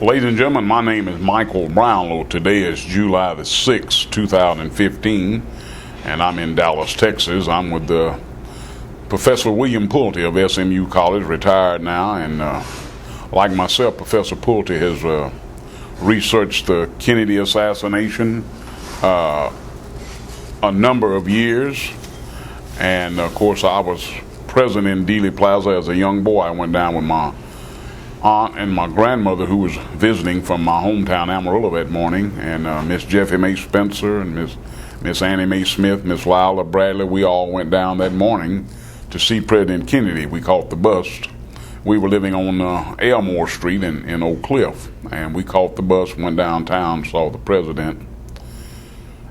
Ladies and gentlemen, my name is Michael Brownlow. Today is July the 6th, 2015, and I'm in Dallas, Texas. I'm with Professor William Pulte of SMU College, retired now, and like myself, Professor Pulte has researched the Kennedy assassination a number of years, and of course I was present in Dealey Plaza as a young boy. I went down with my aunt and my grandmother, who was visiting from my hometown Amarillo that morning, and Miss Jeffy Mae Spencer and Miss Annie Mae Smith, Miss Lila Bradley. We all went down that morning to see President Kennedy. We caught the bus. We were living on Elmore Street in Oak Cliff, and we caught the bus, went downtown, saw the president.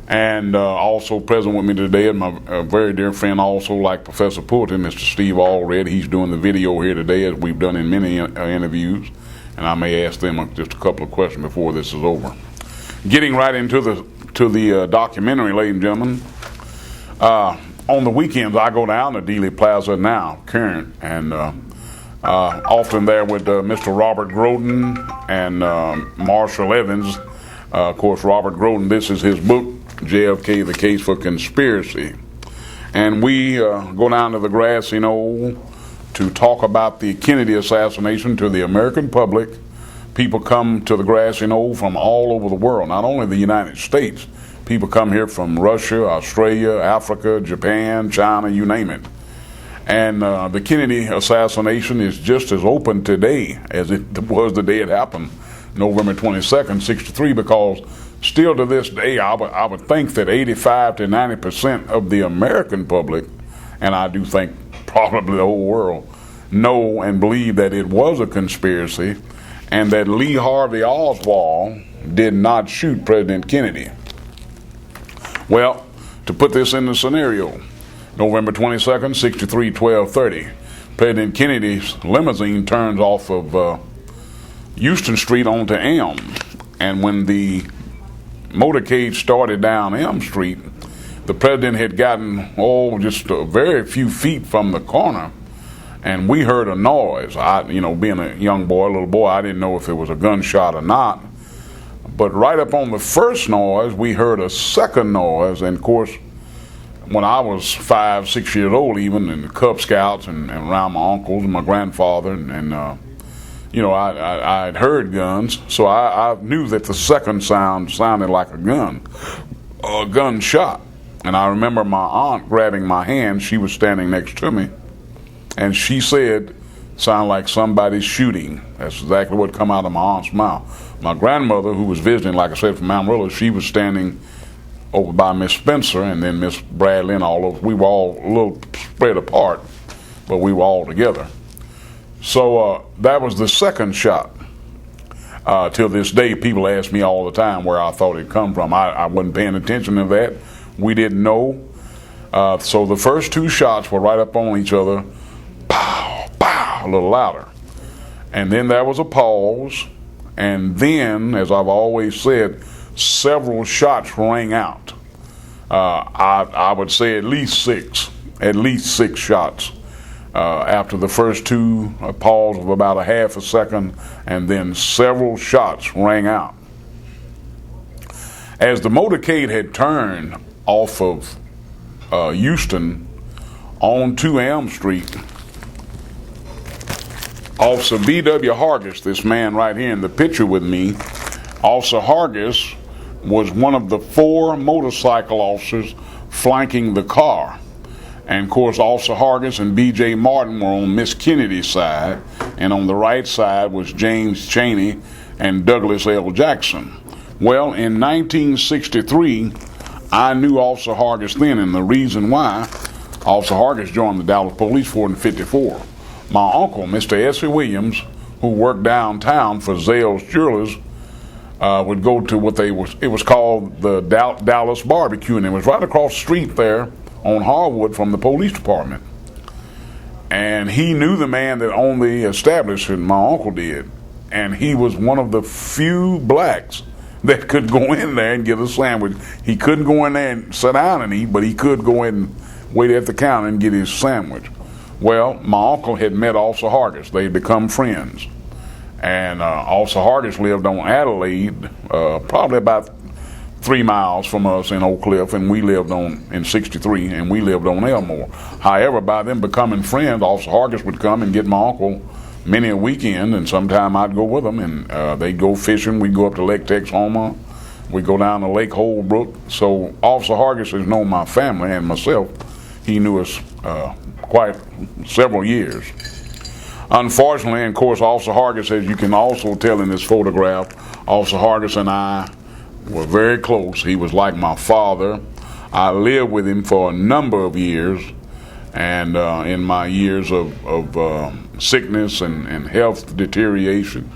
And also present with me today is my very dear friend, also like Professor Pulte, Mr. Steve Allred. He's doing the video here today, as we've done in many interviews, and I may ask them just a couple of questions before this is over. Getting right into the documentary, ladies and gentlemen. On the weekends, I go down to Dealey Plaza now, current, and often there with Mr. Robert Groden and Marshall Evans. Of course, Robert Groden, this is his book, JFK, The Case for Conspiracy. And we go down to the grassy knoll to talk about the Kennedy assassination to the American public. People come to the grassy knoll from all over the world, not only the United States. People come here from Russia, Australia, Africa, Japan, China, you name it. And the Kennedy assassination is just as open today as it was the day it happened, November 22nd, 63, because still to this day, I would think that 85 to 90% of the American public, and I do think probably the whole world, know and believe that it was a conspiracy and that Lee Harvey Oswald did not shoot President Kennedy. Well, to put this in the scenario, November 22nd, 63, 12:30, President Kennedy's limousine turns off of Houston Street onto Elm, and when the motorcade started down Elm Street, the president had gotten just a very few feet from the corner, and we heard a noise. Being a young boy, a little boy, I didn't know if it was a gunshot or not, but right up on the first noise, we heard a second noise. And of course, when I was 5, 6 years old, even in the Cub Scouts and around my uncles and my grandfather, I had heard guns, so I knew that the second sound sounded like a gunshot. And I remember my aunt grabbing my hand. She was standing next to me, and she said, "Sound like somebody's shooting." That's exactly what come out of my aunt's mouth. My grandmother, who was visiting, like I said, from Amarillo, she was standing over by Miss Spencer, and then Miss Bradley, and all of us. We were all a little spread apart, but we were all together. So that was the second shot. Till this day, people ask me all the time where I thought it come from. I wasn't paying attention to that. We didn't know. So the first two shots were right up on each other, pow, pow, a little louder. And then there was a pause, and then, as I've always said, several shots rang out. I would say at least six shots. After the first two, a pause of about a half a second, and then several shots rang out. As the motorcade had turned off of Houston onto Elm Street, Officer B.W. Hargis, this man right here in the picture with me, Officer Hargis was one of the 4 motorcycle officers flanking the car. And of course, Officer Hargis and B.J. Martin were on Miss Kennedy's side, and on the right side was James Chaney and Douglas L. Jackson. Well, in 1963, I knew Officer Hargis then, and the reason why, Officer Hargis joined the Dallas Police Force in '54. My uncle, Mr. S.E. Williams, who worked downtown for Zales Jewelers, would go to it was called the Dallas Barbecue, and it was right across the street there on Harwood from the police department. And he knew the man that owned the establishment, my uncle did, and he was one of the few blacks that could go in there and get a sandwich. He couldn't go in there and sit down and eat, but he could go in and wait at the counter and get his sandwich. Well, my uncle had met Officer Hargis. They'd become friends. And Officer Hargis lived on Adelaide, probably about 3 miles from us in Oak Cliff, and we lived in 63, and we lived on Elmore. However, by them becoming friends, Officer Hargis would come and get my uncle many a weekend, and sometime I'd go with them, and they'd go fishing. We'd go up to Lake Texoma. We'd go down to Lake Holbrook. So Officer Hargis has known my family and myself. He knew us quite several years. Unfortunately, and of course, Officer Hargis, as you can also tell in this photograph, Officer Hargis and I were very close. He was like my father. I lived with him for a number of years, and in my years of sickness and health deterioration,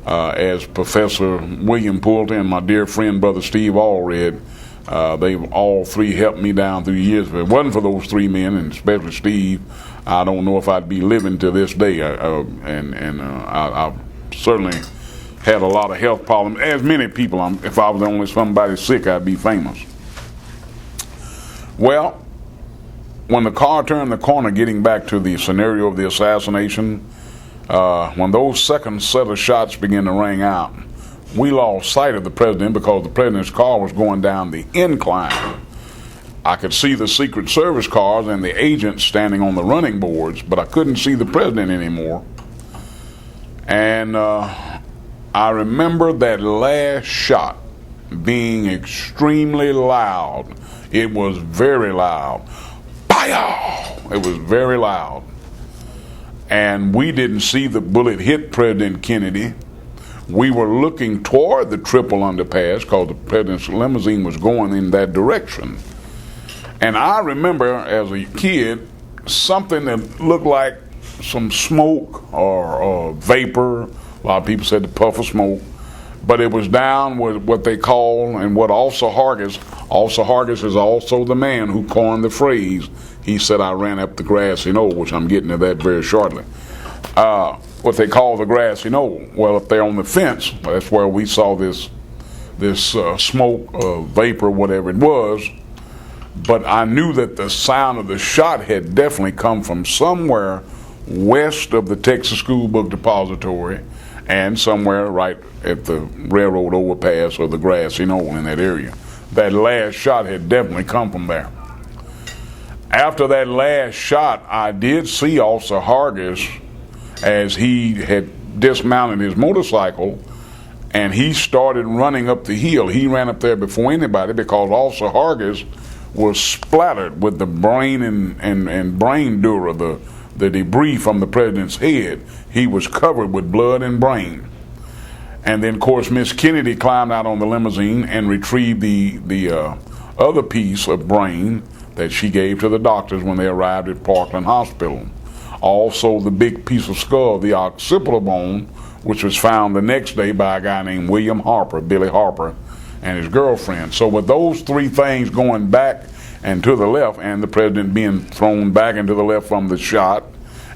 as Professor William Pulte and my dear friend Brother Steve Allred, they all three helped me down through the years. If it wasn't for those three men, and especially Steve, I don't know if I'd be living to this day. I certainly had a lot of health problems, as many people. If I was only somebody sick, I'd be famous. Well, when the car turned the corner, getting back to the scenario of the assassination, when those second set of shots began to ring out, we lost sight of the president because the president's car was going down the incline. I could see the Secret Service cars and the agents standing on the running boards, but I couldn't see the president anymore. And I remember that last shot being extremely loud. It was very loud. Pow! It was very loud. And we didn't see the bullet hit President Kennedy. We were looking toward the triple underpass because the president's limousine was going in that direction. And I remember as a kid something that looked like some smoke or vapor. A lot of people said the puff of smoke. But it was down with what they call, and what Officer Hargis is also the man who coined the phrase. He said, I ran up the grassy knoll, which I'm getting to that very shortly. What they call the grassy knoll. Well, up there on the fence, that's where we saw this smoke, vapor, whatever it was. But I knew that the sound of the shot had definitely come from somewhere west of the Texas School Book Depository and somewhere right at the railroad overpass or the grassy knoll in that area. That last shot had definitely come from there. After that last shot, I did see Officer Hargis as he had dismounted his motorcycle, and he started running up the hill. He ran up there before anybody because Officer Hargis was splattered with the brain and brain dura, the debris from the president's head. He was covered with blood and brain. And then, of course, Miss Kennedy climbed out on the limousine and retrieved the other piece of brain that she gave to the doctors when they arrived at Parkland Hospital. Also, the big piece of skull, the occipital bone, which was found the next day by a guy named William Harper, Billy Harper, and his girlfriend. So with those three things going back and to the left, and the president being thrown back and to the left from the shot,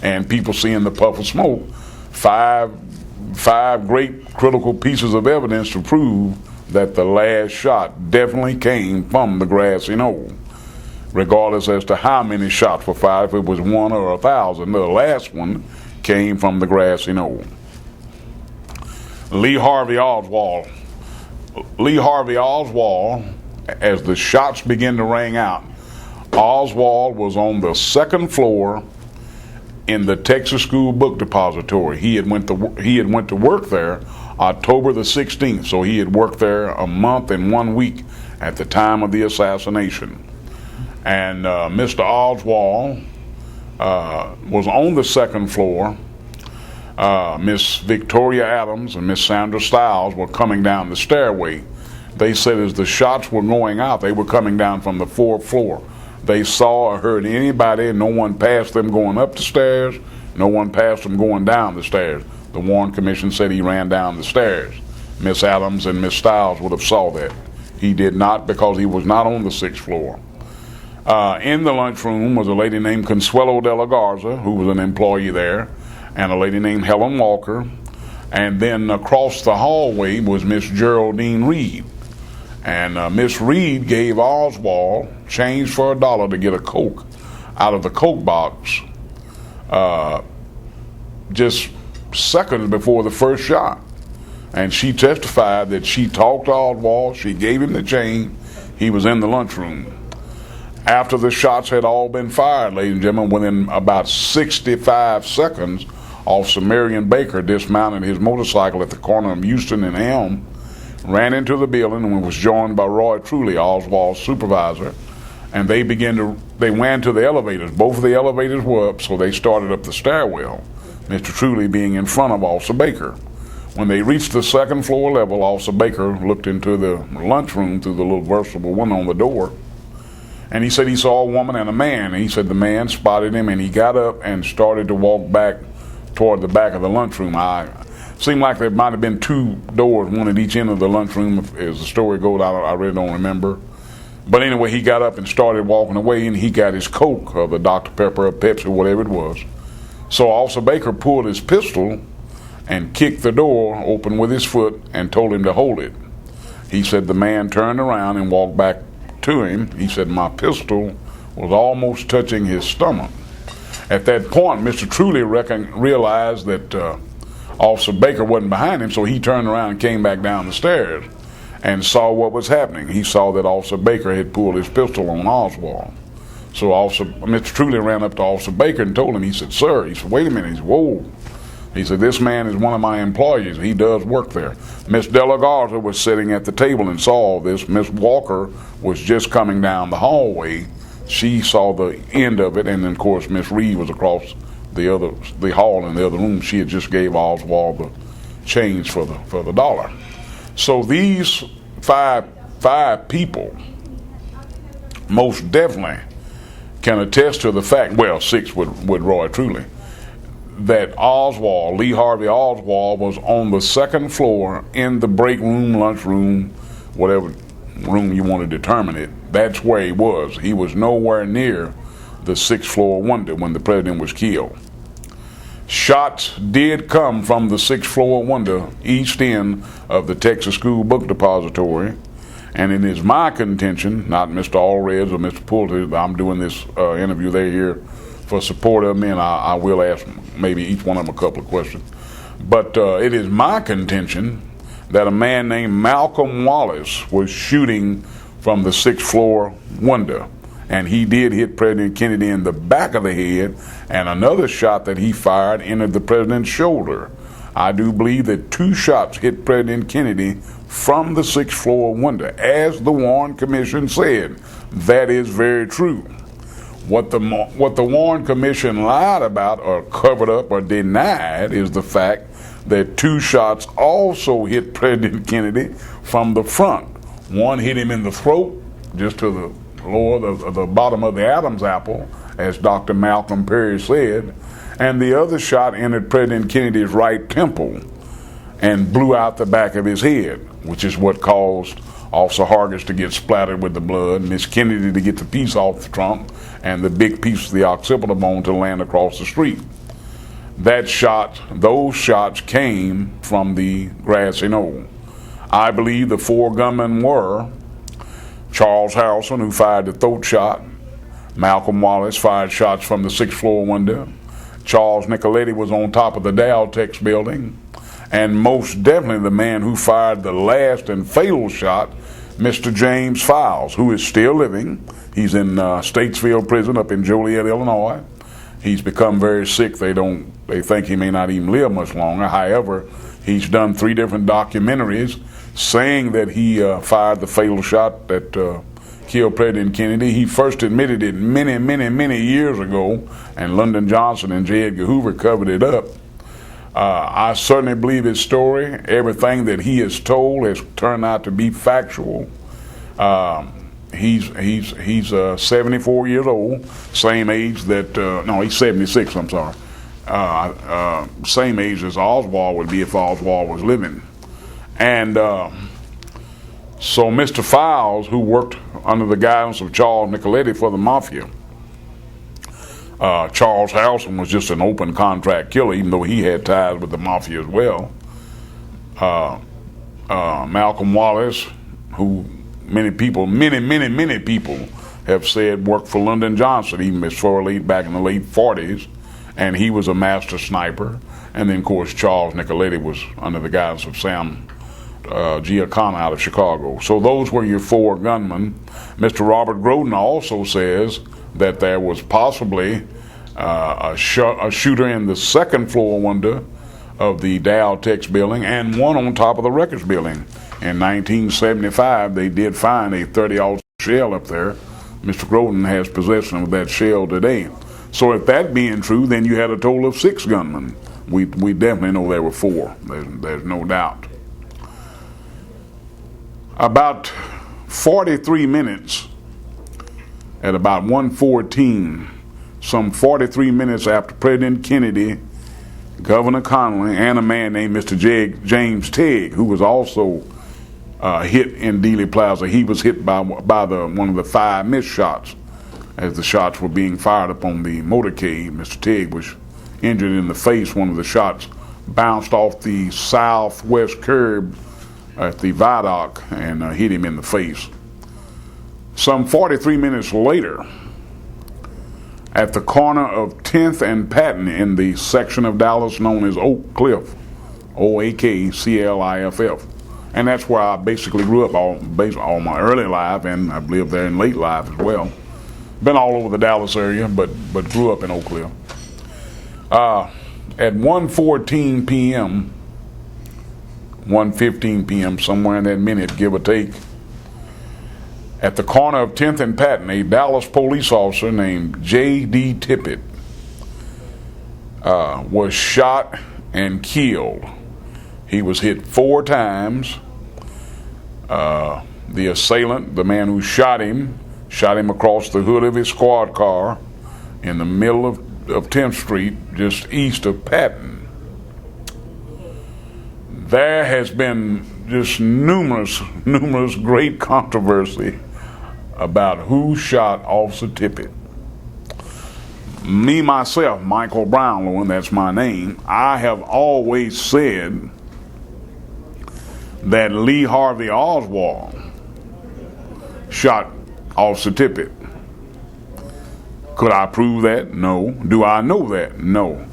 and people seeing the puff of smoke, five great critical pieces of evidence to prove that the last shot definitely came from the grassy knoll. Regardless as to how many shots were fired, if it was 1 or 1,000, the last one came from the grassy knoll. Lee Harvey Oswald, as the shots began to ring out, Oswald was on the second floor in the Texas School Book Depository. He had went to work there October the 16th, so he had worked there a month and 1 week at the time of the assassination. And Mr. Oswald was on the second floor. Miss Victoria Adams and Miss Sandra Stiles were coming down the stairway. They said as the shots were going out, they were coming down from the fourth floor. They saw or heard anybody, and no one passed them going up the stairs, no one passed them going down the stairs. The Warren Commission said he ran down the stairs. Miss Adams and Miss Stiles would have saw that. He did not, because he was not on the sixth floor. In the lunchroom was a lady named Consuelo de la Garza, who was an employee there, and a lady named Helen Walker. And then across the hallway was Miss Geraldine Reed. And Miss Reed gave Oswald change for $1 to get a Coke out of the Coke box. Just seconds before the first shot. And she testified that she talked to Oswald, she gave him the chain, he was in the lunchroom. After the shots had all been fired, ladies and gentlemen, within about 65 seconds, Officer Marion Baker dismounted his motorcycle at the corner of Houston and Elm, ran into the building, and was joined by Roy Truly, Oswald's supervisor, and they went to the elevators. Both of the elevators were up, so they started up the stairwell, Mr. Truly being in front of Officer Baker. When they reached the second floor level, Officer Baker looked into the lunchroom through the little versatile window on the door, and he said he saw a woman and a man, and he said the man spotted him, and he got up and started to walk back toward the back of the lunchroom. Seemed like there might have been two doors, one at each end of the lunchroom, as the story goes. I really don't remember. But anyway, he got up and started walking away, and he got his Coke, or the Dr. Pepper, or Pepsi, whatever it was. So Officer Baker pulled his pistol and kicked the door open with his foot and told him to hold it. He said the man turned around and walked back to him. He said my pistol was almost touching his stomach. At that point, Mr. Truly realized that Officer Baker wasn't behind him, so he turned around and came back down the stairs and saw what was happening. He saw that Officer Baker had pulled his pistol on Oswald. So Mr. Truly ran up to Officer Baker and told him, he said, "Sir," he said, "wait a minute." He said, "Whoa." He said, "This man is one of my employees. He does work there." Miss De La Garza was sitting at the table and saw all this. Miss Walker was just coming down the hallway. She saw the end of it, and then, of course, Miss Reed was across the hall in the other room. She had just gave Oswald the change for the dollar. So these five people most definitely can attest to the fact, well, six with Roy Truly, that Oswald, Lee Harvey Oswald, was on the second floor in the break room, lunch room, whatever room you want to determine it. That's where he was. He was nowhere near the sixth floor window when the president was killed. Shots did come from the sixth floor window, east end of the Texas School Book Depository, and it is my contention, not Mr. Allred's or Mr. Pulte, I'm doing this interview, they're here for support of me, and I will ask maybe each one of them a couple of questions. But it is my contention that a man named Malcolm Wallace was shooting from the sixth floor window, and he did hit President Kennedy in the back of the head, and another shot that he fired entered the president's shoulder. I do believe that two shots hit President Kennedy from the sixth floor window. As the Warren Commission said, that is very true. What the Warren Commission lied about or covered up or denied is the fact that two shots also hit President Kennedy from the front. One hit him in the throat, just to the bottom of the Adam's apple, as Dr. Malcolm Perry said, and the other shot entered President Kennedy's right temple and blew out the back of his head, which is what caused Officer Hargis to get splattered with the blood, Miss Kennedy to get the piece off the trunk, and the big piece of the occipital bone to land across the street. Those shots came from the grassy knoll. I believe the four gunmen were Charles Harrelson, who fired the throat shot. Malcolm Wallace fired shots from the sixth floor window. Charles Nicoletti was on top of the Daltex building. And most definitely the man who fired the last and fatal shot, Mr. James Files, who is still living. He's in Statesville Prison up in Joliet, Illinois. He's become very sick. They think he may not even live much longer. However, he's done 3 different documentaries saying that he fired the fatal shot that killed President Kennedy. He first admitted it many years ago, and Lyndon Johnson and J. Edgar Hoover covered it up. I certainly believe his story. Everything that he has told has turned out to be factual. He's 74 years old, same age that no, he's 76. I'm sorry, same age as Oswald would be if Oswald was living. And so Mr. Files, who worked under the guidance of Charles Nicoletti for the Mafia, Charles Harrelson was just an open contract killer, even though he had ties with the Mafia as well. Malcolm Wallace, who many people have said worked for Lyndon Johnson, even as far late back in the late 40s, and he was a master sniper. And then, of course, Charles Nicoletti was under the guidance of Sam Giancana out of Chicago. So those were your 4 gunmen. Mr. Robert Groden also says that there was possibly a shooter in the second floor window of the Dow Tex building and one on top of the Records building. In 1975, they did find a 30-aught shell up there. Mr. Groden has possession of that shell today. So if that being true, then you had a total of 6 gunmen. We definitely know there were 4. There's no doubt. About 43 minutes, at about 1:14, some 43 minutes after President Kennedy, Governor Connally, and a man named Mr. James Tegg, who was also hit in Dealey Plaza. He was hit by one of the 5 missed shots. As the shots were being fired upon the motorcade, Mr. Tegg was injured in the face. One of the shots bounced off the southwest curb at the viaduct and hit him in the face. Some 43 minutes later, at the corner of 10th and Patton in the section of Dallas known as Oak Cliff, Oakcliff, and that's where I basically grew up all my early life, and I've lived there in late life as well. Been all over the Dallas area, but grew up in Oak Cliff. At 1:14 p.m., 1:15 p.m., somewhere in that minute, give or take, at the corner of 10th and Patton, a Dallas police officer named JD Tippit was shot and killed. He was hit 4 times. The assailant, the man who shot him across the hood of his squad car in the middle of 10th Street, just east of Patton. There has been just numerous great controversy about who shot Officer Tippit. Me, myself, Michael Brownlow, and that's my name, I have always said that Lee Harvey Oswald shot Officer Tippit. Could I prove that? No. Do I know that? No.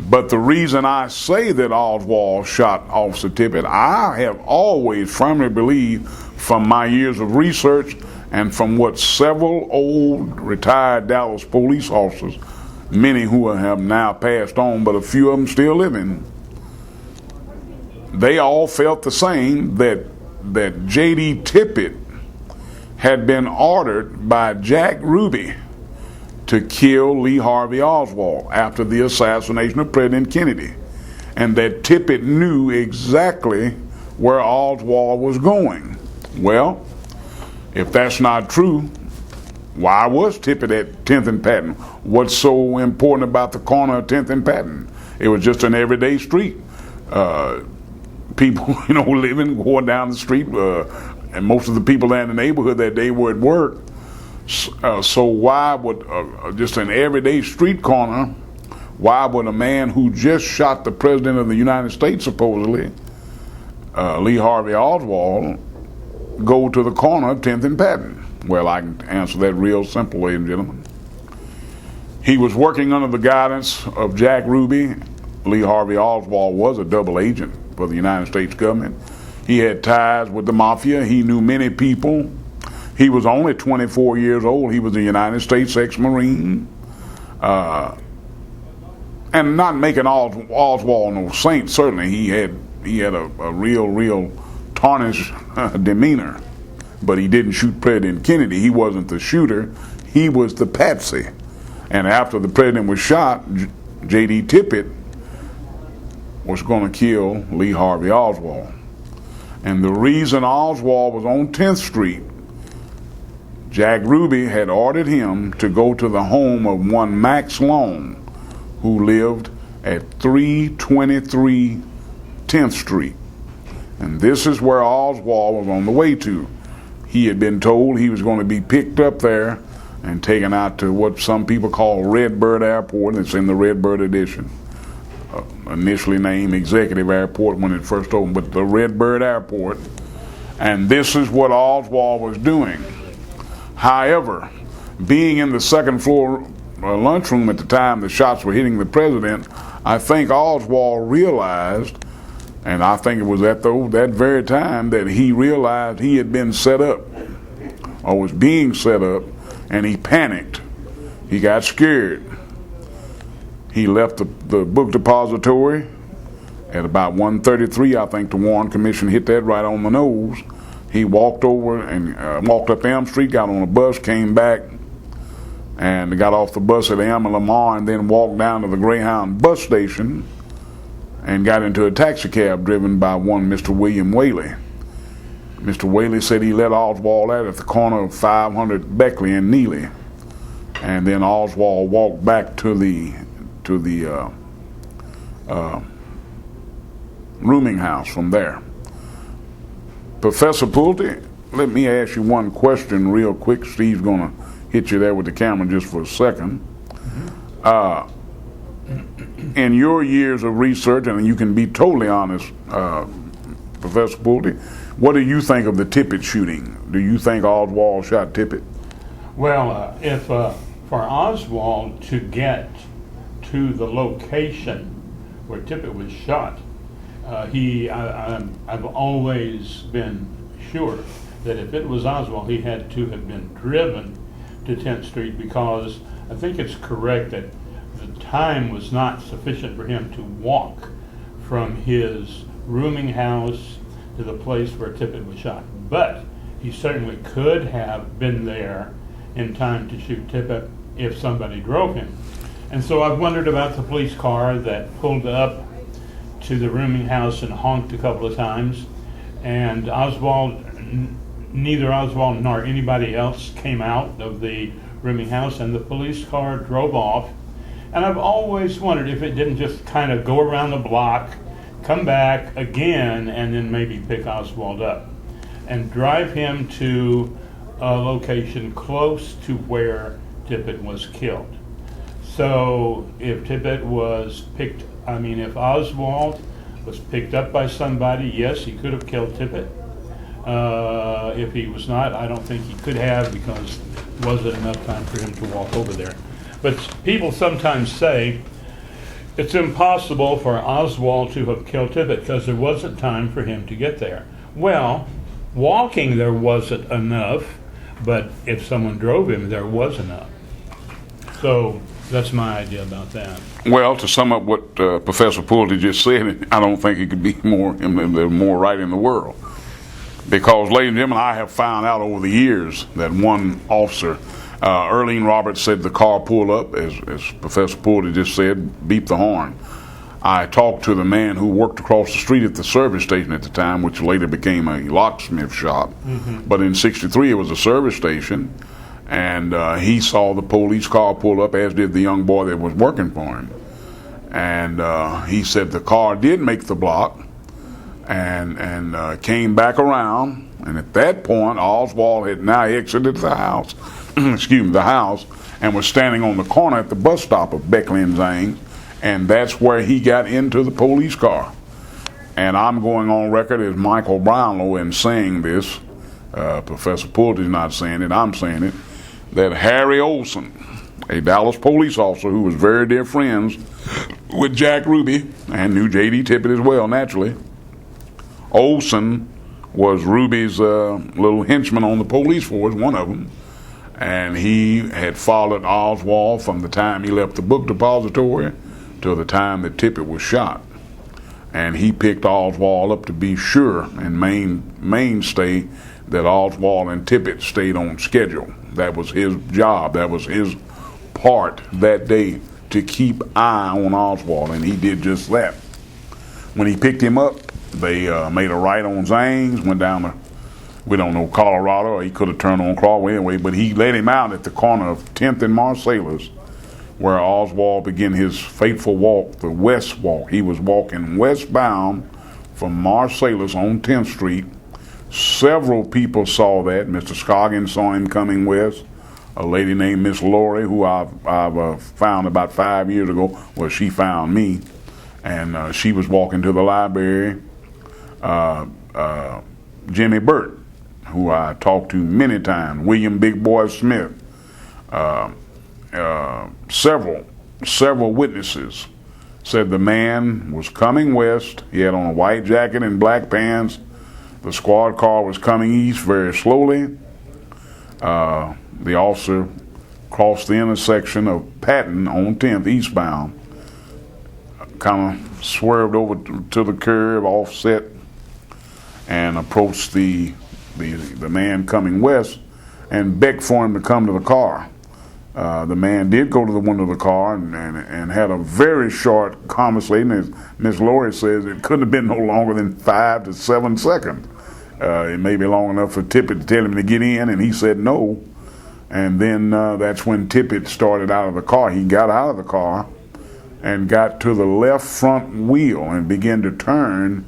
But the reason I say that Oswald shot Officer Tippit, I have always firmly believed from my years of research and from what several old retired Dallas police officers, many who have now passed on, but a few of them still living, they all felt the same, that JD Tippit had been ordered by Jack Ruby to kill Lee Harvey Oswald after the assassination of President Kennedy, and that Tippit knew exactly where Oswald was going. Well, if that's not true, why was Tippit at 10th and Patton? What's so important about the corner of 10th and Patton? It was just an everyday street. People, living, going down the street, and most of the people there in the neighborhood that day were at work. So why would just an everyday street corner, why would a man who just shot the President of the United States, supposedly, Lee Harvey Oswald, go to the corner of 10th and Patton? Well, I can answer that real simple, ladies and gentlemen. He was working under the guidance of Jack Ruby. Lee Harvey Oswald was a double agent for the United States government. He had ties with the Mafia. He knew many people. He was only 24 years old. He was a United States ex-Marine. And not making Oswald no saint, certainly. He had a real tarnished demeanor. But he didn't shoot President Kennedy. He wasn't the shooter. He was the patsy. And after the president was shot, JD Tippit was going to kill Lee Harvey Oswald. And the reason Oswald was on 10th Street, Jack Ruby had ordered him to go to the home of one Max Long, who lived at 323 10th Street. And this is where Oswald was on the way to. He had been told he was going to be picked up there and taken out to what some people call Redbird Airport. It's in the Redbird edition. Initially named Executive Airport when it first opened, but the Redbird Airport. And this is what Oswald was doing. However, being in the second floor lunchroom at the time the shots were hitting the president, I think Oswald realized, and I think it was at that very time that he realized he had been set up, or was being set up, and he panicked. He got scared. He left the book depository at about 1:33. I think the Warren Commission hit that right on the nose. He walked over and walked up Elm Street, got on a bus, came back, and got off the bus at Elm and Lamar, and then walked down to the Greyhound bus station and got into a taxi cab driven by one Mr. William Whaley. Mr. Whaley said he let Oswald out at the corner of 500 Beckley and Neely, and then Oswald walked back to the rooming house from there. Professor Pulte, let me ask you one question real quick. Steve's going to hit you there with the camera just for a second. In your years of research, and you can be totally honest, Professor Pulte, what do you think of the Tippit shooting? Do you think Oswald shot Tippit? Well, if for Oswald to get to the location where Tippit was shot, I've always been sure that if it was Oswald, he had to have been driven to 10th Street, because I think it's correct that the time was not sufficient for him to walk from his rooming house to the place where Tippit was shot. But he certainly could have been there in time to shoot Tippit if somebody drove him. And so I've wondered about the police car that pulled up to the rooming house and honked a couple of times, and neither Oswald nor anybody else came out of the rooming house, and the police car drove off. And I've always wondered if it didn't just kind of go around the block, come back again, and then maybe pick Oswald up and drive him to a location close to where Tippit was killed. So if if Oswald was picked up by somebody, yes, he could have killed Tippit. If he was not, I don't think he could have, because it wasn't enough time for him to walk over there. But people sometimes say it's impossible for Oswald to have killed Tippit because there wasn't time for him to get there. Well, walking there wasn't enough, but if someone drove him, there was enough. So that's my idea about that. Well, to sum up what Professor Pulte just said, I don't think it could be more right in the world. Because, ladies and gentlemen, I have found out over the years that one officer, Earlene Roberts, said the car pulled up, as Professor Pulte just said, beep the horn. I talked to the man who worked across the street at the service station at the time, which later became a locksmith shop. Mm-hmm. But in '63 it was a service station, and he saw the police car pull up, as did the young boy that was working for him. And he said the car did make the block and came back around, and at that point Oswald had now exited the house, the house, and was standing on the corner at the bus stop of Beckley and Zane, and that's where he got into the police car. And I'm going on record as Michael Brownlow in saying this. Professor Pulte is not saying it, I'm saying it, that Harry Olson, a Dallas police officer who was very dear friends with Jack Ruby and knew JD Tippit as well, naturally. Olson was Ruby's little henchman on the police force, one of them, and he had followed Oswald from the time he left the book depository till the time that Tippit was shot. And he picked Oswald up to be sure and mainstay that Oswald and Tippit stayed on schedule. That was his job. That was his part that day, to keep eye on Oswald, and he did just that. When he picked him up, they made a right on Zanes, went down to, we don't know, Colorado, or he could have turned on Crawway anyway, but he let him out at the corner of 10th and Marsalis, where Oswald began his fateful walk, the west walk. He was walking westbound from Marsalis on 10th Street. Several people saw that. Mr. Scoggins saw him coming west. A lady named Miss Laurie, who I've found about 5 years ago, well, she found me, and she was walking to the library. Jimmy Bert, who I talked to many times, William Big Boy Smith, several witnesses said the man was coming west. He had on a white jacket and black pants. The squad car was coming east very slowly. The officer crossed the intersection of Patton on 10th eastbound, kind of swerved over to the curb, offset, and approached the man coming west and begged for him to come to the car. The man did go to the window of the car and had a very short conversation. As Miss Lori says, it couldn't have been no longer than 5 to 7 seconds. It may be long enough for Tippit to tell him to get in, and he said no. And then that's when Tippit started out of the car. He got out of the car and got to the left front wheel and began to turn.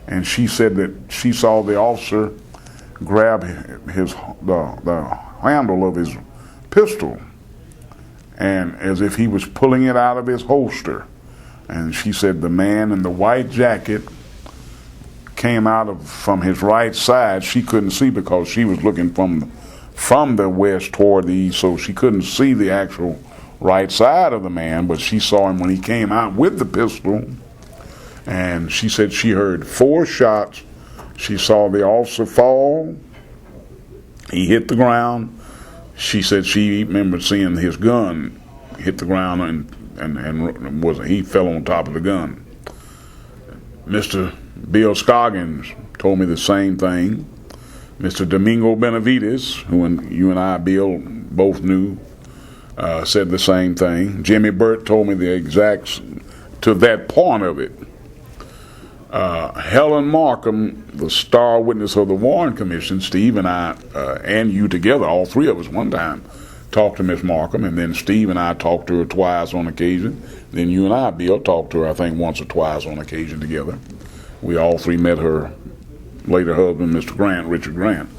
And she said that she saw the officer grab the handle of his pistol, and as if he was pulling it out of his holster. And she said the man in the white jacket came out from his right side. She couldn't see because she was looking from the west toward the east, so she couldn't see the actual right side of the man, but she saw him when he came out with the pistol. And she said she heard 4 shots. She saw the officer fall. He hit the ground. She said she remembered seeing his gun hit the ground and he fell on top of the gun. Mr. Bill Scoggins told me the same thing. Mr. Domingo Benavides, who you and I, Bill, both knew, said the same thing. Jimmy Bert told me the exact to that point of it. Helen Markham, the star witness of the Warren Commission, Steve and I, and you together, all 3 of us one time, talked to Miss Markham, and then Steve and I talked to her twice on occasion. Then you and I, Bill, talked to her, I think, once or twice on occasion together. We all 3 met her later husband, Mr. Grant, Richard Grant.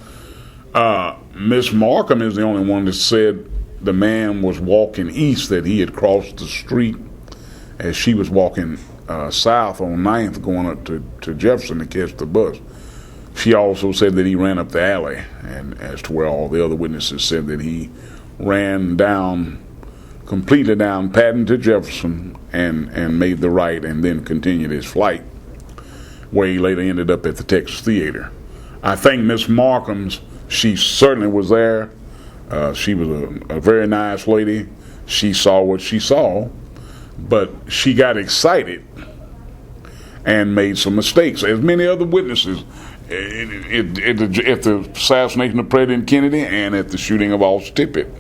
Miss Markham is the only one that said the man was walking east, that he had crossed the street as she was walking south on 9th going up to Jefferson to catch the bus. She also said that he ran up the alley, and as to where all the other witnesses said that he ran completely down Patton to Jefferson and made the right and then continued his flight, where he later ended up at the Texas Theater. I think Miss Markham's, she certainly was there. She was a very nice lady. She saw what she saw, but she got excited and made some mistakes, as many other witnesses at the assassination of President Kennedy and at the shooting of Officer Tippit,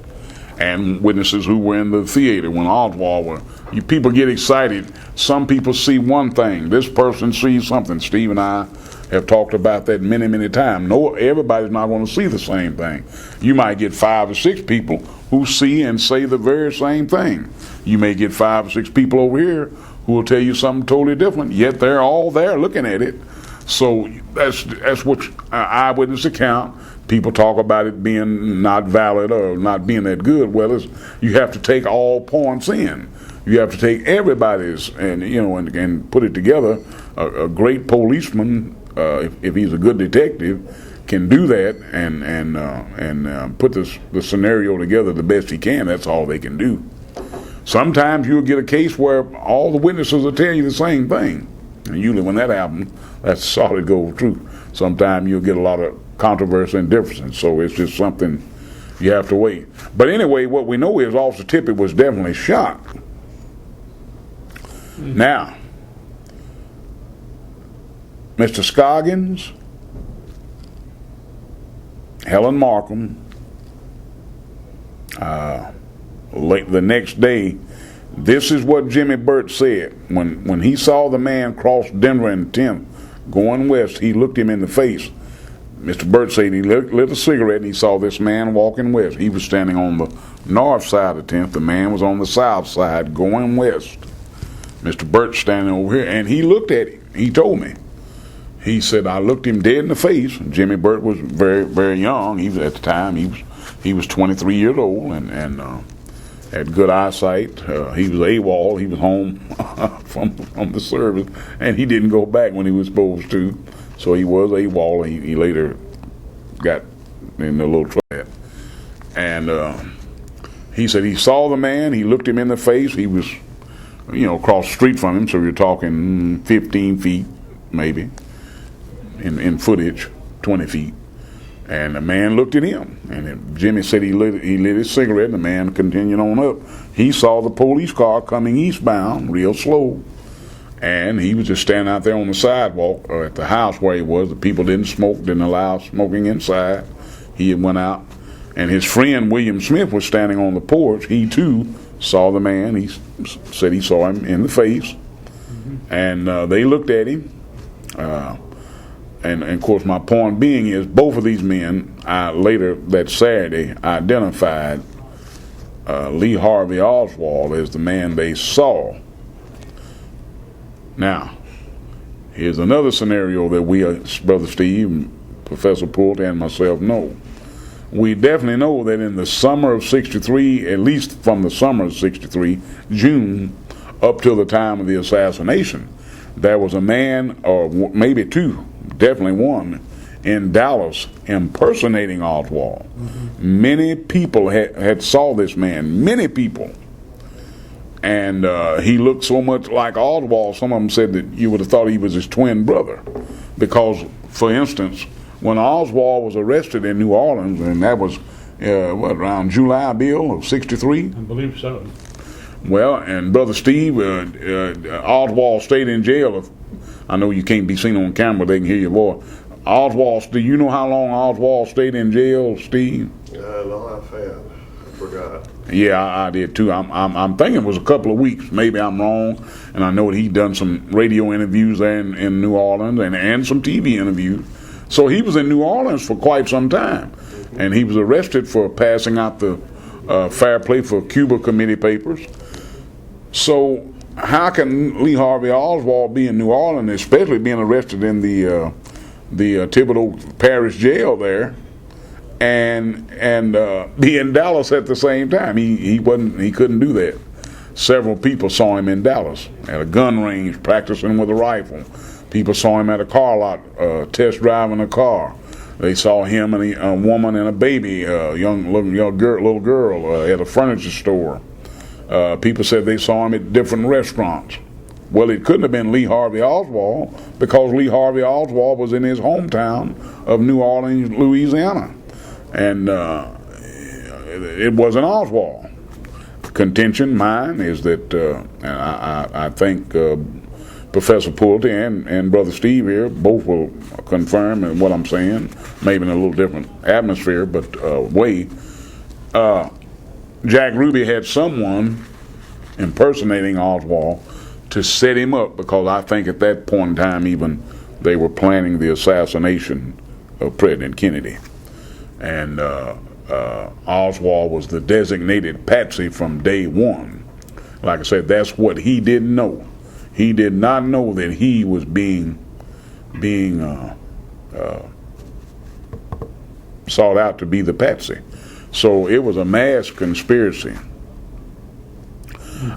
and witnesses who were in the theater when Oswald were. People get excited. Some people see one thing. This person sees something. Steve and I have talked about that many, many times. No, everybody's not going to see the same thing. You might get 5 or 6 people who see and say the very same thing. You may get 5 or 6 people over here who will tell you something totally different, yet they're all there looking at it. So that's what eyewitness account. People talk about it being not valid or not being that good. Well, you have to take all points in. You have to take everybody's and put it together. A great policeman, if he's a good detective, can do that and put the scenario together the best he can. That's all they can do. Sometimes you'll get a case where all the witnesses will tell you the same thing. And usually when that happens, that's solid gold truth. Sometimes you'll get a lot of controversy and differences. So it's just something you have to wait. But anyway, what we know is Officer Tippit was definitely shot. Now, Mr. Scoggins, Helen Markham, the next day, this is what Jimmy Bert said. When he saw the man cross Denver and 10th going west, he looked him in the face. Mr. Bert said he lit a cigarette and he saw this man walking west. He was standing on the north side of 10th. The man was on the south side going west. Mr. Bert standing over here, and he looked at him. He told me. He said, I looked him dead in the face. Jimmy Bert was very, very young. He was, at the time, he was 23 years old and had good eyesight. He was AWOL. He was home from the service, and he didn't go back when he was supposed to. So he was AWOL. He later got in a little trouble. And He said he saw the man. He looked him in the face. He was, across the street from him. So you're talking 15 feet, maybe, in footage, 20 feet. And the man looked at him. And Jimmy said he lit his cigarette. And the man continued on up. He saw the police car coming eastbound, real slow. And he was just standing out there on the sidewalk or at the house where he was. The people didn't smoke, didn't allow smoking inside. He had went out. And his friend William Smith was standing on the porch. He too saw the man. He said he saw him in the face. And they looked at him. And of course, my point being is both of these men, later that Saturday, identified Lee Harvey Oswald as the man they saw. Now, here's another scenario that we, Brother Steve, Professor Pult, and myself know. We definitely know that in the summer of 63, at least from the summer of 63, June, up till the time of the assassination, there was a man, or maybe two, definitely one, in Dallas impersonating Oswald. Many people had saw this man, many people. And he looked so much like Oswald, some of them said that you would have thought he was his twin brother. Because, for instance, when Oswald was arrested in New Orleans, and that was, around July, Bill, of 63? I believe so. Well, and Brother Steve, Oswald stayed in jail. I know you can't be seen on camera, they can hear your voice. Oswald, do you know how long Oswald stayed in jail, Steve? No, I forgot. Yeah, I did too. I'm thinking it was a couple of weeks. Maybe I'm wrong. And I know that he'd done some radio interviews there in New Orleans and some TV interviews. So he was in New Orleans for quite some time. And he was arrested for passing out the Fair Play for Cuba Committee papers. So how can Lee Harvey Oswald be in New Orleans, especially being arrested in the Thibodeau Parish jail there, and be in Dallas at the same time? He couldn't do that. Several people saw him in Dallas at a gun range practicing with a rifle. People saw him at a car lot test driving a car. They saw him and a woman and a baby, little girl at a furniture store. People said they saw him at different restaurants. Well, it couldn't have been Lee Harvey Oswald, because Lee Harvey Oswald was in his hometown of New Orleans, Louisiana. And it wasn't Oswald. Contention, mine, is that, I think Professor Pulte and Brother Steve here both will confirm what I'm saying, maybe in a little different atmosphere, but way. Jack Ruby had someone impersonating Oswald to set him up, because I think at that point in time even they were planning the assassination of President Kennedy. And Oswald was the designated patsy from day one. Like I said, that's what he didn't know. He did not know that he was being sought out to be the patsy. So it was a mass conspiracy.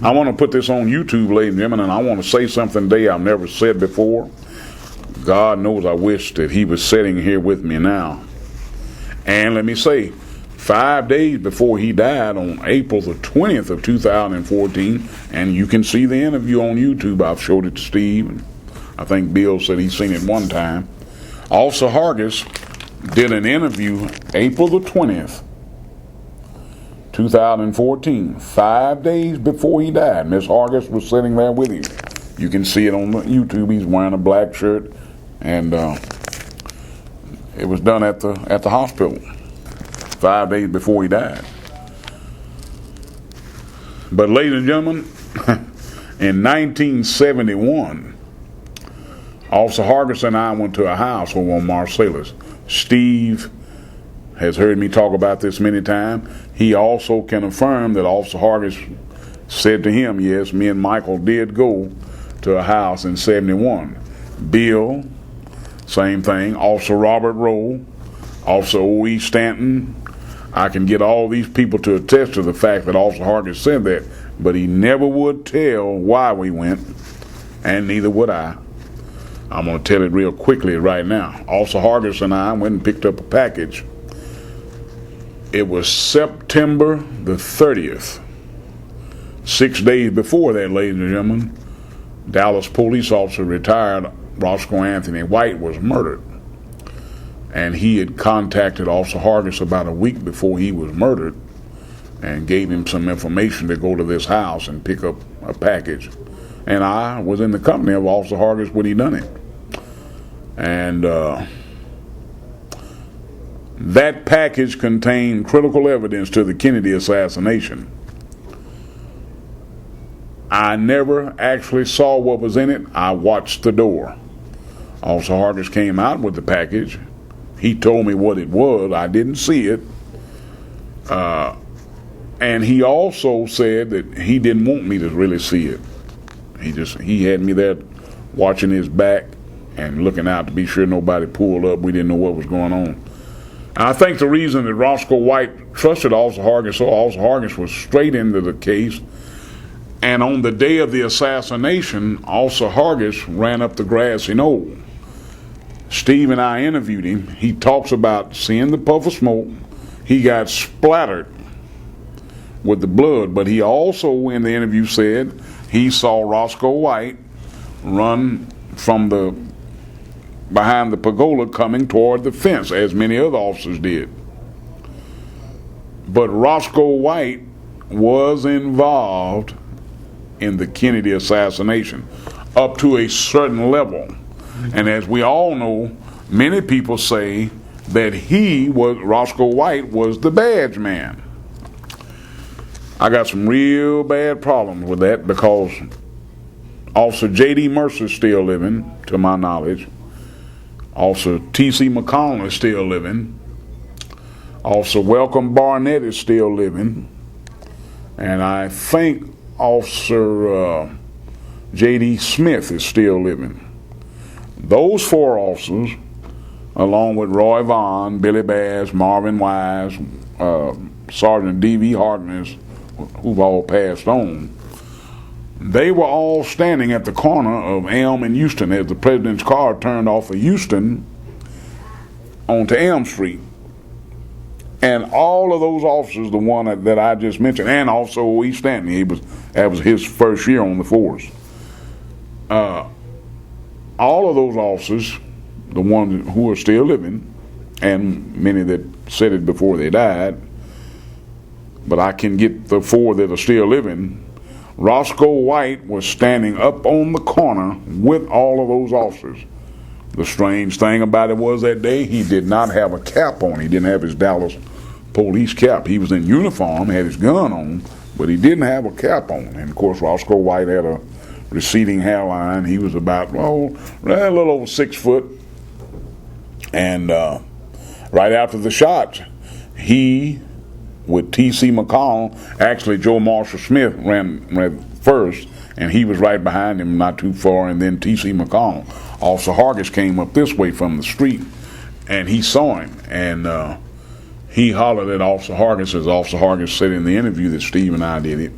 I want to put this on YouTube, ladies and gentlemen, and I want to say something today I've never said before. God knows I wish that he was sitting here with me now. And let me say, 5 days before he died, on April the 20th of 2014, and you can see the interview on YouTube. I've showed it to Steve, and I think Bill said he's seen it one time. Officer Hargis did an interview April the 20th, 2014, 5 days before he died. Miss Hargis was sitting there with him. You can see it on the YouTube. He's wearing a black shirt, and it was done at the hospital 5 days before he died. But ladies and gentlemen, in 1971, Officer Hargis and I went to a house over on Marcellus. Steve has heard me talk about this many times. He also can affirm that Officer Hargis said to him, yes, me and Michael did go to a house in 71. Bill, same thing. Officer Robert Rowe, Officer O.E. Stanton. I can get all these people to attest to the fact that Officer Hargis said that, but he never would tell why we went, and neither would I. I'm going to tell it real quickly right now. Officer Hargis and I went and picked up a package It was September the 30th. 6 days before that, ladies and gentlemen, Dallas police officer retired Roscoe Anthony White was murdered. And he had contacted Officer Haras about a week before he was murdered and gave him some information to go to this house and pick up a package. And I was in the company of Officer Haras when he done it. And that package contained critical evidence to the Kennedy assassination. I never actually saw what was in it. I watched the door. Officer Haras came out with the package. He told me what it was. I didn't see it. And he also said that he didn't want me to really see it. He had me there watching his back and looking out to be sure nobody pulled up. We didn't know what was going on. And I think the reason that Roscoe White trusted Officer Haras, so Officer Haras was straight into the case. And on the day of the assassination, Officer Haras ran up the grassy knoll. Steve and I interviewed him. He talks about seeing the puff of smoke. He got splattered with the blood, but he also in the interview said he saw Roscoe White run from behind the pagola coming toward the fence, as many other officers did. But Roscoe White was involved in the Kennedy assassination up to a certain level. And as we all know, many people say that Roscoe White was the badge man. I got some real bad problems with that because Officer JD Mercer is still living, to my knowledge. Officer T.C. McConnell is still living. Officer Welcome Barnett is still living. And I think Officer J.D. Smith is still living. Those four officers, along with Roy Vaughn, Billy Bass, Marvin Wise, Sergeant D.V. Harkness, who've all passed on, they were all standing at the corner of Elm and Houston as the president's car turned off of Houston onto Elm Street. And all of those officers, the one that I just mentioned, and also East Stanton, that was his first year on the force. All of those officers, the ones who are still living, and many that said it before they died, but I can get the four that are still living. Roscoe White was standing up on the corner with all of those officers. The strange thing about it was that day he did not have a cap on. He didn't have his Dallas police cap. He was in uniform, had his gun on, but he didn't have a cap on. And of course Roscoe White had a receding hairline. He was about, a little over 6 foot. And right after the shots, he, with T.C. McConnell, actually Joe Marshall Smith ran first, and he was right behind him, not too far, and then T.C. McConnell. Officer Haras came up this way from the street, and he saw him, and he hollered at Officer Haras, as Officer Haras said in the interview that Steve and I did it.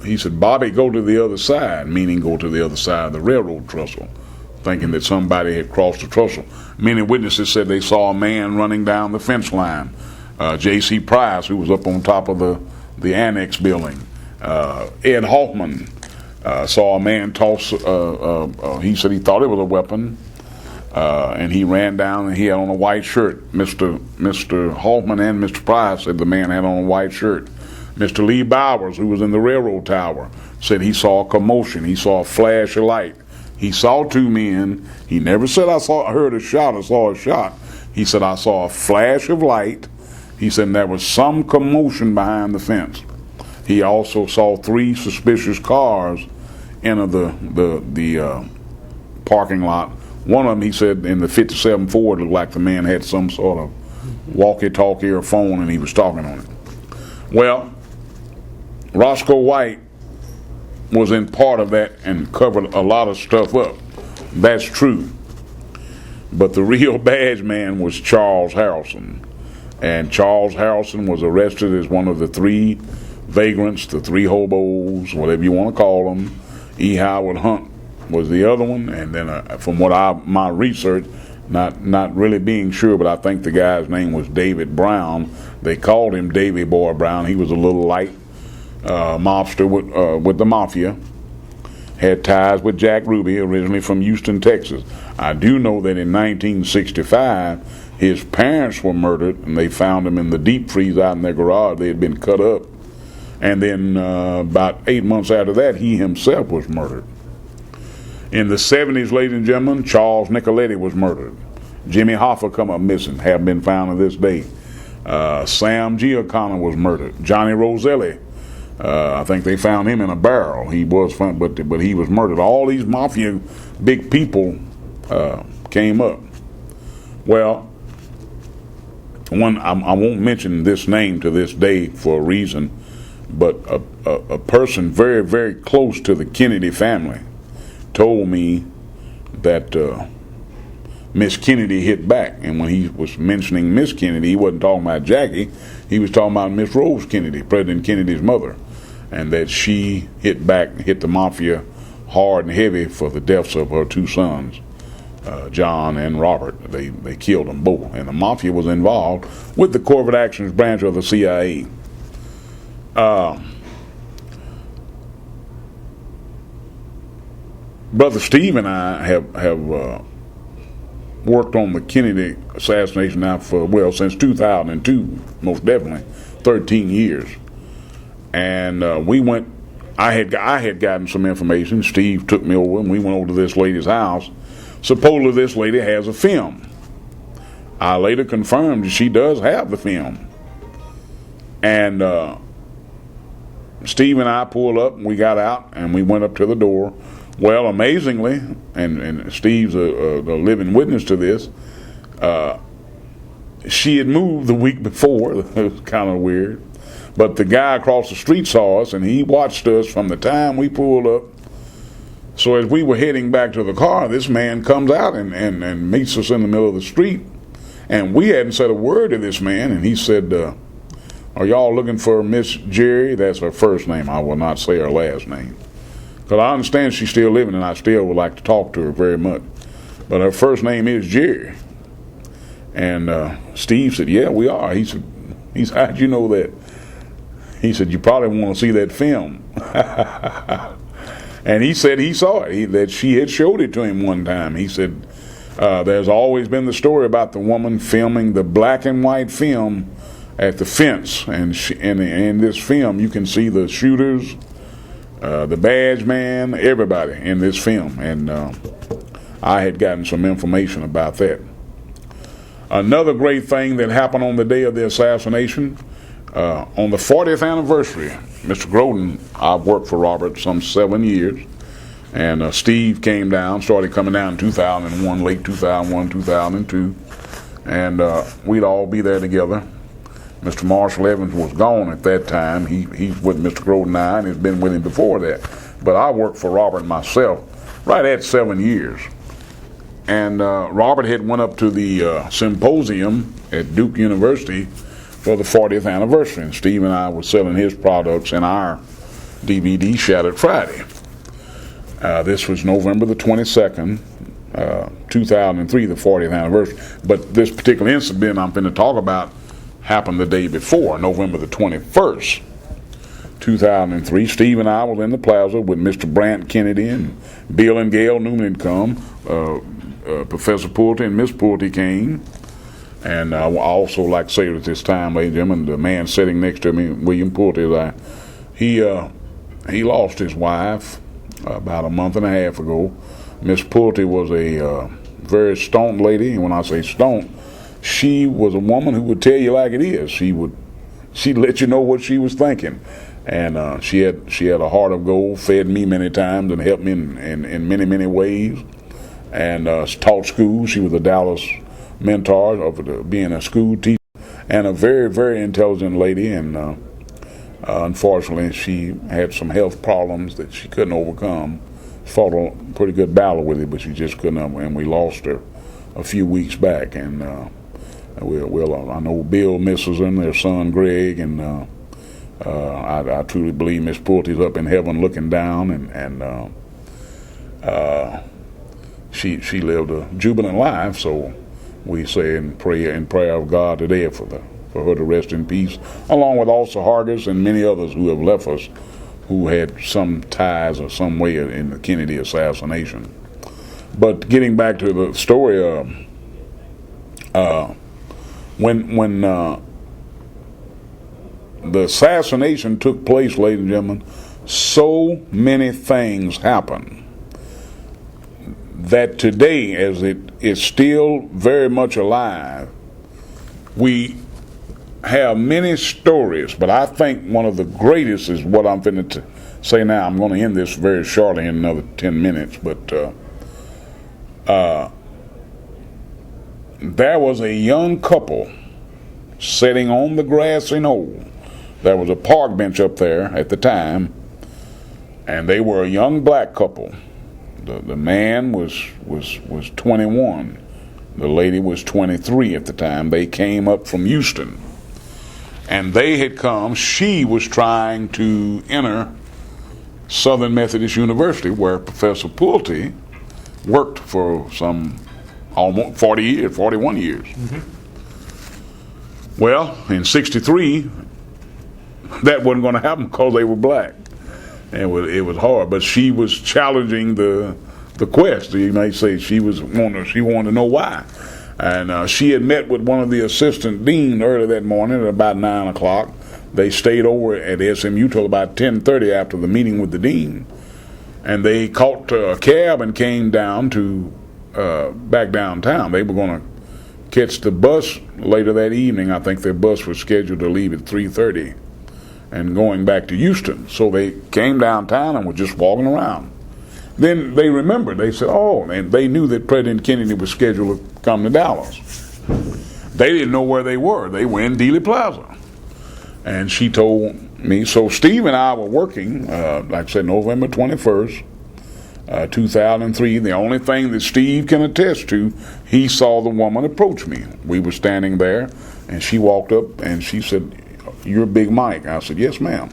He said, "Bobby, go to the other side," meaning go to the other side of the railroad trestle, thinking that somebody had crossed the trestle. Many witnesses said they saw a man running down the fence line. J.C. Price, who was up on top of the annex building. Ed Hoffman saw a man toss, he said he thought it was a weapon, and he ran down and he had on a white shirt. Mr. Hoffman and Mr. Price said the man had on a white shirt. Mr. Lee Bowers, who was in the railroad tower, said he saw a commotion. He saw a flash of light. He saw two men. He never said I heard a shot or saw a shot. He said I saw a flash of light. He said there was some commotion behind the fence. He also saw 3 suspicious cars enter the parking lot. One of them, he said, in the 57 Ford, looked like the man had some sort of walkie-talkie or phone, and he was talking on it. Well, Roscoe White was in part of that and covered a lot of stuff up. That's true. But the real badge man was Charles Harrelson. And Charles Harrelson was arrested as one of the 3 vagrants, the 3 hobos, whatever you want to call them. E. Howard Hunt was the other one. And then from my research, Not really being sure, but I think the guy's name was David Brown. They called him Davy Boy Brown. He was a little light mobster with the Mafia. Had ties with Jack Ruby, originally from Houston, Texas. I do know that in 1965, his parents were murdered, and they found him in the deep freeze out in their garage. They had been cut up. And then about 8 months after that, he himself was murdered. In the 70s, ladies and gentlemen, Charles Nicoletti was murdered. Jimmy Hoffa come up missing, have been found to this day. Sam Giancana was murdered. Johnny Roselli, I think they found him in a barrel. He was found, but he was murdered. All these Mafia big people came up. Well, I won't mention this name to this day for a reason, but a person very, very close to the Kennedy family told me that Miss Kennedy hit back. And when he was mentioning Miss Kennedy, he wasn't talking about Jackie. He was talking about Miss Rose Kennedy, President Kennedy's mother, and that she hit back, hit the Mafia hard and heavy for the deaths of her two sons, John and Robert. They killed them both, and the Mafia was involved with the Covert Actions branch of the CIA. Brother Steve and I have worked on the Kennedy assassination now for, since 2002, most definitely, 13 years. And I had gotten some information. Steve took me over, and we went over to this lady's house. Supposedly this lady has a film. I later confirmed that she does have the film. And Steve and I pulled up, and we got out, and we went up to the door. Well, amazingly, and Steve's a living witness to this, she had moved the week before. It was kind of weird. But the guy across the street saw us, and he watched us from the time we pulled up. So as we were heading back to the car, this man comes out and meets us in the middle of the street. And we hadn't said a word to this man, and he said, are y'all looking for Miss Jerry? That's her first name. I will not say her last name. Because I understand she's still living, and I still would like to talk to her very much. But her first name is Jerry. And Steve said, yeah, we are. He said, how'd you know that? He said, you probably want to see that film. And he said he saw it, that she had showed it to him one time. He said, there's always been the story about the woman filming the black and white film at the fence. And in this film, you can see the shooters, the badge man, everybody in this film. And I had gotten some information about that. Another great thing that happened on the day of the assassination, on the 40th anniversary, Mr. Groden, I've worked for Robert some 7 years, and Steve came down, started coming down in 2001, late 2001, 2002, and we'd all be there together. Mr. Marshall Evans was gone at that time. He's with Mr. Groden now, and has been with him before that. But I worked for Robert myself right at 7 years. And Robert had went up to the symposium at Duke University for the 40th anniversary. And Steve and I were selling his products in our DVD Shattered Friday. This was November the 22nd, 2003, the 40th anniversary. But this particular incident I'm going to talk about happened the day before, November the 21st, 2003. Steve and I was in the plaza with Mr. Brant Kennedy, and Bill and Gail Newman had come. Professor Pulte and Miss Pulte came. And I also like to say at this time, ladies and gentlemen, the man sitting next to me, William Pulte, he lost his wife about a month and a half ago. Miss Pulte was a very stoned lady, and when I say stoned, she was a woman who would tell you like it is. She'd let you know what she was thinking, and she had a heart of gold. Fed me many times and helped me in many, many ways, and taught school. She was a Dallas mentor of being a school teacher, and a very, very intelligent lady. And unfortunately, she had some health problems that she couldn't overcome. Fought a pretty good battle with it, but she just couldn't. And we lost her a few weeks back, and I know Bill misses him, their son Greg, and I truly believe Miss Pulte's up in heaven looking down, and she lived a jubilant life. So we say in prayer of God today for her to rest in peace, along with also Haras and many others who have left us, who had some ties or some way in the Kennedy assassination. But getting back to the story, when the assassination took place, ladies and gentlemen, so many things happened that today, as it is still very much alive, we have many stories, but I think one of the greatest is what I'm finna to say now. I'm going to end this very shortly in another 10 minutes, but there was a young couple sitting on the grassy knoll. There was a park bench up there at the time, and they were a young black couple. The man was 21. The lady was 23 at the time. They came up from Houston, and they had come. She was trying to enter Southern Methodist University, where Professor Pulte worked for some almost 41 years. Mm-hmm. Well, in '63, that wasn't going to happen because they were black. It was hard, but she was challenging the quest. You may say she wanted to know why, and she had met with one of the assistant dean early that morning at about 9 o'clock. They stayed over at SMU till about 10:30 after the meeting with the dean, and they caught a cab and came down to back downtown. They were going to catch the bus later that evening. I think their bus was scheduled to leave at 3:30. And going back to Houston. So they came downtown and were just walking around. Then they remembered, they said, and they knew that President Kennedy was scheduled to come to Dallas. They didn't know where they were. They were in Dealey Plaza. And she told me, so Steve and I were working, like I said, November 21st, 2003. The only thing that Steve can attest to, he saw the woman approach me. We were standing there, and she walked up and she said, "You're Big Mike." I said, "Yes, ma'am."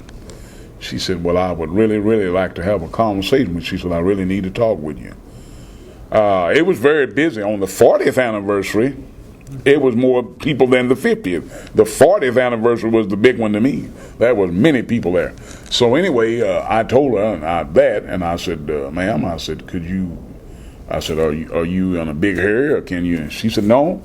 She said, "Well, I would really, really like to have a conversation with you." She said, "I really need to talk with you." It was very busy. On the 40th anniversary, it was more people than the 50th. The 40th anniversary was the big one to me. There was many people there. So anyway, I told her that, and I said, "Ma'am," I said, "Are you in a big hurry, or can you?" And she said, "No."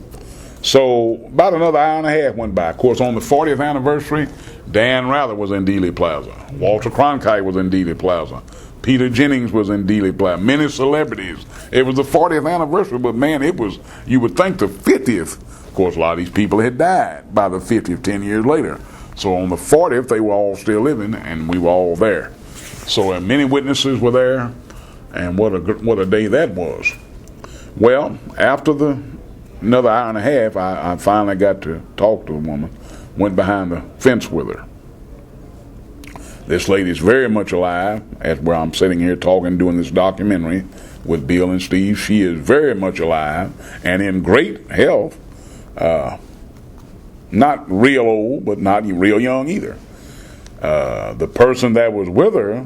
So about another hour and a half went by. Of course, on the 40th anniversary, Dan Rather was in Dealey Plaza. Walter Cronkite was in Dealey Plaza. Peter Jennings was in Dealey Plaza. Many celebrities. It was the 40th anniversary, but man, you would think the 50th. Of course, a lot of these people had died by the 50th, 10 years later. So on the 40th, they were all still living, and we were all there. So many witnesses were there, and what a day that was. Well, after another hour and a half, I finally got to talk to the woman. Went behind the fence with her. This lady's very much alive, as where I'm sitting here talking, doing this documentary with Bill and Steve. She is very much alive and in great health. Not real old, but not real young either. The person that was with her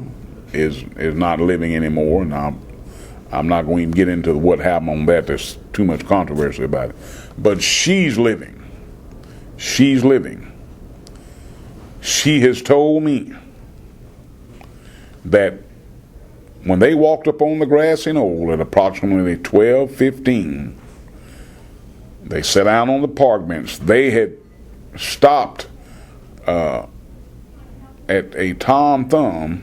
is not living anymore. Now, I'm not going to get into what happened on that. There's too much controversy about it. But she's living. She's living. She has told me that when they walked up on the grassy knoll at approximately 12:15, they sat down on the park bench. They had stopped at a Tom Thumb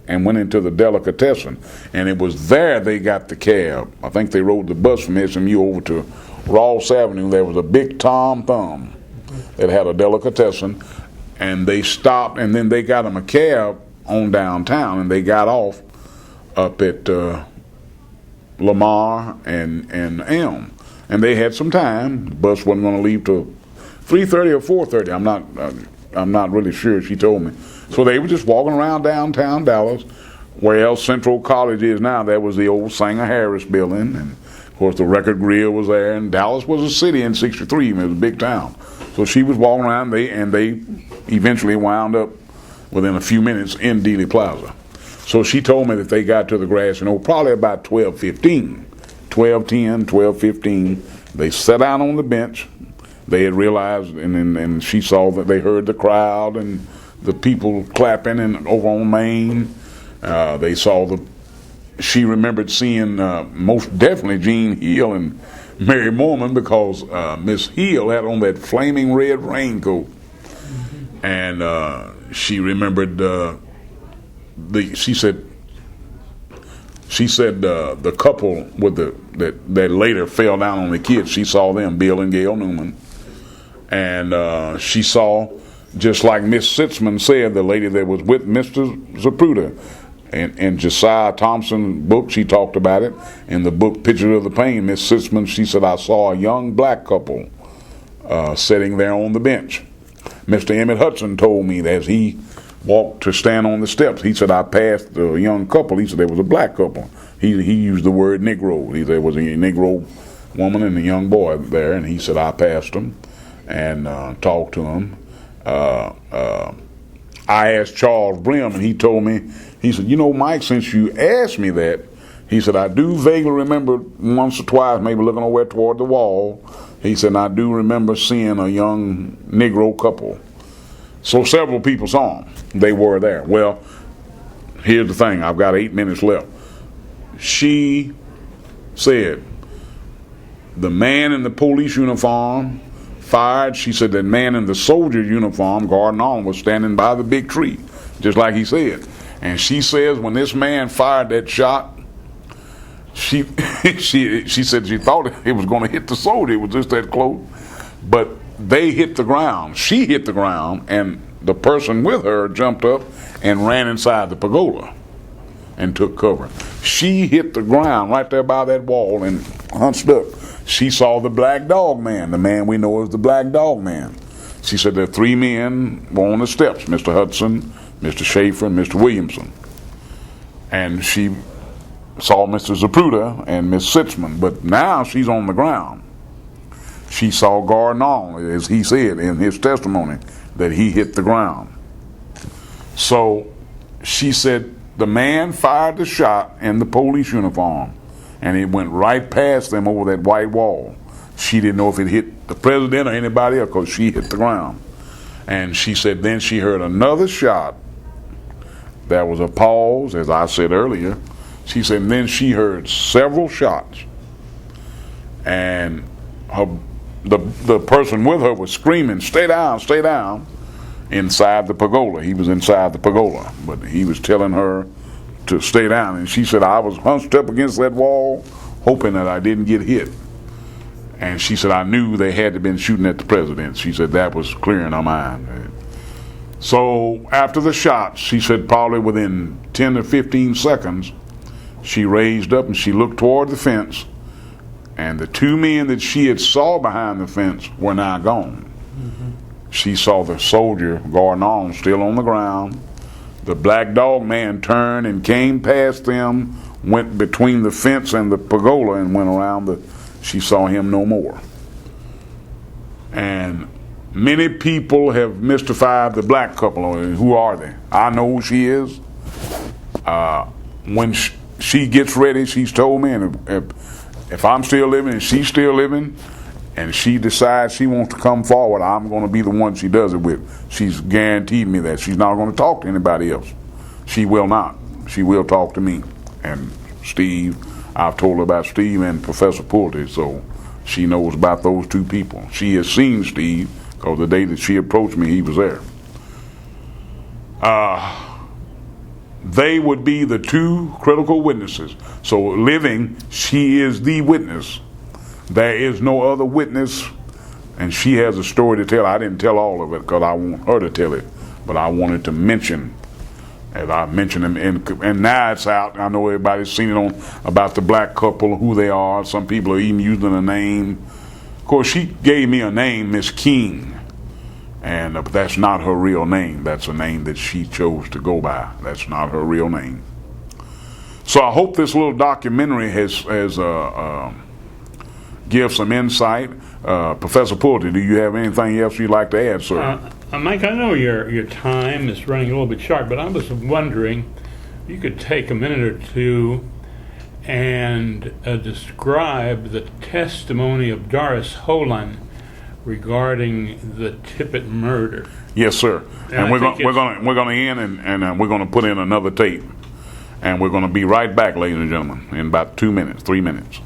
and went into the delicatessen, and it was there they got the cab. I think they rode the bus from SMU over to Ross Avenue. There was a big Tom Thumb that had a delicatessen, and they stopped, and then they got them a cab on downtown, and they got off up at Lamar and Elm, and they had some time. The bus wasn't going to leave till 3:30 or 4:30. I'm not really sure. She told me. So they were just walking around downtown Dallas, where else Central College is now. There was the old Sanger Harris building, and of course the Record Grill was there. And Dallas was a city in '63. It was a big town. So she was walking around. They eventually wound up within a few minutes in Dealey Plaza. So she told me that they got to the grass, probably about 12:15, 12:10, 12:15. They sat down on the bench. They had realized, and she saw that they heard the crowd and the people clapping and over on Main. They saw she remembered seeing most definitely Jean Hill and Mary Mormon, because Miss Hill had on that flaming red raincoat. And she remembered she said the couple with that later fell down on the kids. She saw them, Bill and Gail Newman, and she saw, just like Miss Sitzman said, the lady that was with Mr. Zapruder. And in Josiah Thompson's book, she talked about it. In the book Picture of the Pain, Miss Sitzman, she said, I saw a young black couple sitting there on the bench. Mr. Emmett Hudson told me that as he walked to stand on the steps, he said, I passed a young couple. He said there was a black couple. He used the word Negro. He said there was a Negro woman and a young boy there, and he said I passed them and talked to them. I asked Charles Brim, and he told me, he said, Mike, since you asked me that, he said, I do vaguely remember once or twice, maybe looking over toward the wall. He said, I do remember seeing a young Negro couple. So several people saw them. They were there. Well, here's the thing. I've got 8 minutes left. She said, the man in the police uniform fired. She said that man in the soldier uniform, guarding on, was standing by the big tree, just like he said. And she says when this man fired that shot, she said she thought it was going to hit the soldier. It was just that close. But they hit the ground. She hit the ground, and the person with her jumped up and ran inside the pagola and took cover. She hit the ground right there by that wall and hunched up. She saw the Black Dog Man, the man we know as the Black Dog Man. She said there 3 men were on the steps, Mr. Hudson, Mr. Schaefer, and Mr. Williamson. And she saw Mr. Zapruder and Miss Sitzman, but now she's on the ground. She saw Gardner, as he said in his testimony, that he hit the ground. So she said the man fired the shot in the police uniform, and it went right past them over that white wall. She didn't know if it hit the president or anybody else, because she hit the ground. And she said then she heard another shot. There was a pause, as I said earlier. She said then she heard several shots, and the person with her was screaming, stay down, inside the pagola. He was inside the pagola, but he was telling her to stay down. And she said, I was hunched up against that wall, hoping that I didn't get hit. And she said, I knew they had to have been shooting at the president. She said that was clear in her mind. So after the shots, she said probably within 10 or 15 seconds, she raised up and she looked toward the fence, and the 2 men that she had saw behind the fence were now gone. Mm-hmm. She saw the soldier going on, still on the ground. The Black Dog Man turned and came past them, went between the fence and the pagola, and went around she saw him no more. And many people have mystified the black couple. Who are they? I know who she is. When she gets ready, she's told me, and if I'm still living and she's still living, and she decides she wants to come forward, I'm going to be the one she does it with. She's guaranteed me that. She's not going to talk to anybody else. She will not. She will talk to me. And Steve, I've told her about Steve and Professor Pulte, so she knows about those 2 people. She has seen Steve, because the day that she approached me, he was there. They would be the 2 critical witnesses. So living, she is the witness. There is no other witness, and she has a story to tell. I didn't tell all of it because I want her to tell it, but I wanted to mention, as I mentioned them, and now it's out. I know everybody's seen it on about the black couple, who they are. Some people are even using a name. Of course, she gave me a name, Miss King, and that's not her real name. That's a name that she chose to go by. That's not her real name. So I hope this little documentary has give some insight. Professor Pulte, do you have anything else you'd like to add, sir? Mike, I know your time is running a little bit short, but I was wondering if you could take a minute or two and describe the testimony of Doris Holan regarding the Tippit murder. Yes, sir. And I we're think gonna end and we're gonna put in another tape, and we're gonna be right back, ladies and gentlemen, in about 2 minutes, 3 minutes.